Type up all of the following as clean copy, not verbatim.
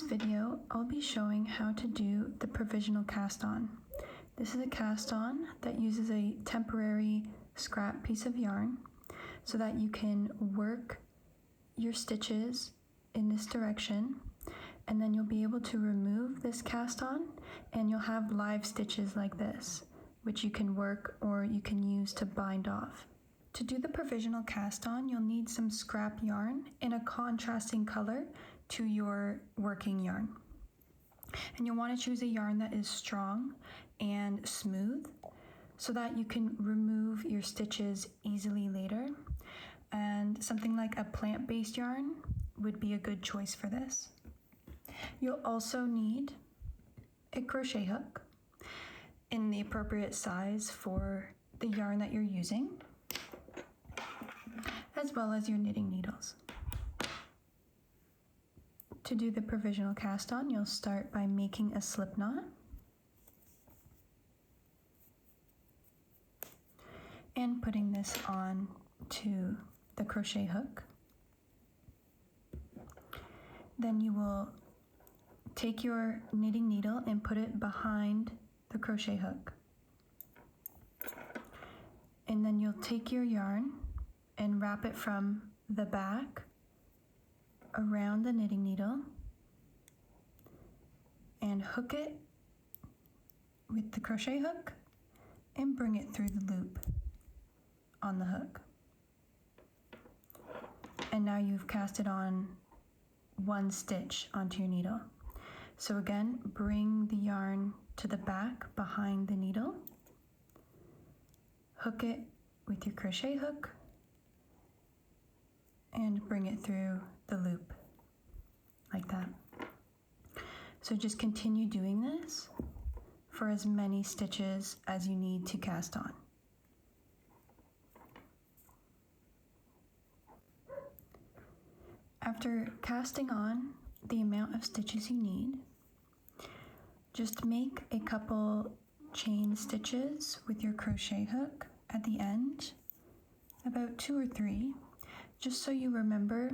this video, I'll be showing how to do the provisional cast on. This is a cast on that uses a temporary scrap piece of yarn so that you can work your stitches in this direction, and then you'll be able to remove this cast on and you'll have live stitches like this, which you can work or you can use to bind off. To do the provisional cast on, you'll need some scrap yarn in a contrasting color to your working yarn. And you'll want to choose a yarn that is strong and smooth so that you can remove your stitches easily later. And something like a plant-based yarn would be a good choice for this. You'll also need a crochet hook in the appropriate size for the yarn that you're using, as well as your knitting needles. To do the provisional cast on, you'll start by making a slip knot and putting this on to the crochet hook. Then you will take your knitting needle and put it behind the crochet hook. And then you'll take your yarn and wrap it from the back around the knitting needle and hook it with the crochet hook and bring it through the loop on the hook. And now you've casted on one stitch onto your needle. So again, bring the yarn to the back behind the needle, hook it with your crochet hook, and bring it through the loop like that. So just continue doing this for as many stitches as you need to cast on. After casting on the amount of stitches you need, just make a couple chain stitches with your crochet hook at the end, about 2 or 3, just so you remember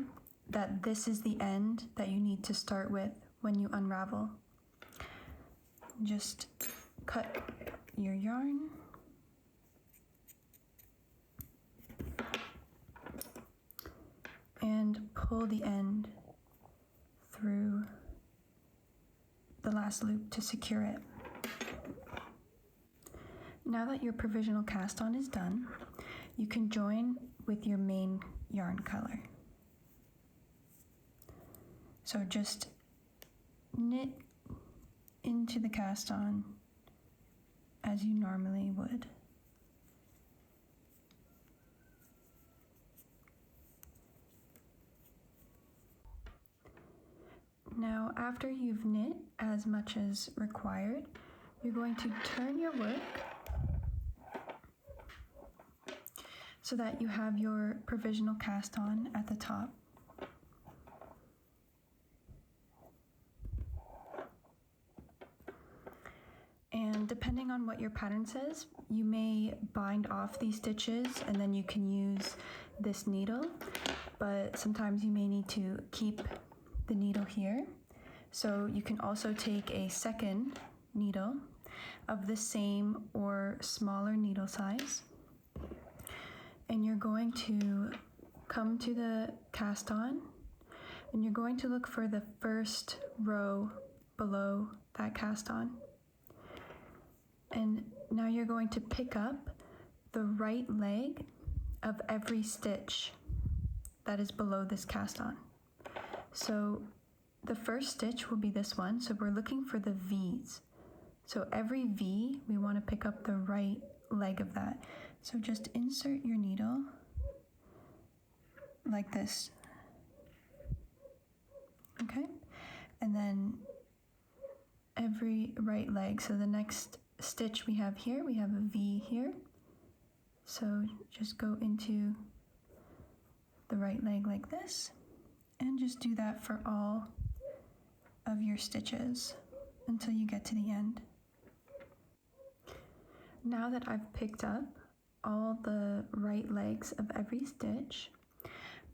that this is the end that you need to start with when you unravel. Just cut your yarn and pull the end through the last loop to secure it. Now that your provisional cast on is done, you can join with your main yarn color. So just knit into the cast on as you normally would. Now, after you've knit as much as required, you're going to turn your work so that you have your provisional cast on at the top. And depending on what your pattern says, you may bind off these stitches and then you can use this needle, but sometimes you may need to keep the needle here. So you can also take a second needle of the same or smaller needle size, and you're going to come to the cast on and you're going to look for the first row below that cast on. And now you're going to pick up the right leg of every stitch that is below this cast on. So the first stitch will be this one, so we're looking for the V's. So every V, we want to pick up the right leg of that. So just insert your needle like this. Okay? And then every right leg, so the next stitch we have here, we have a V here. So just go into the right leg like this, and just do that for all of your stitches until you get to the end. Now that I've picked up all the right legs of every stitch,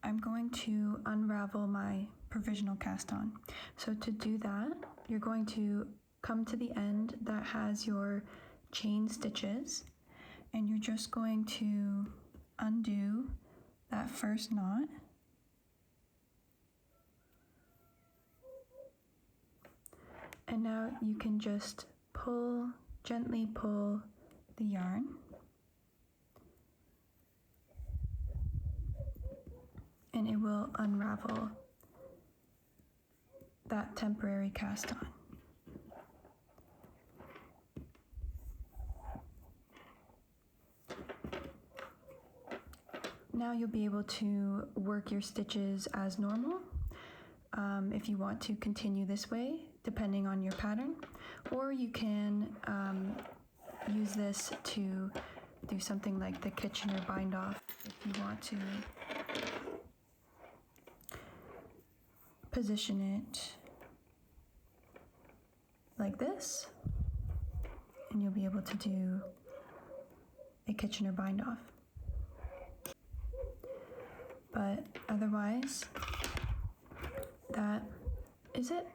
I'm going to unravel my provisional cast on. So to do that, you're going to come to the end that has your chain stitches, and you're just going to undo that first knot. And now you can just gently pull the yarn. And it will unravel that temporary cast on. Now you'll be able to work your stitches as normal if you want to continue this way, depending on your pattern, or you can use this to do something like the Kitchener bind off if you want to position it like this, and you'll be able to do a Kitchener bind off. But otherwise, that is it.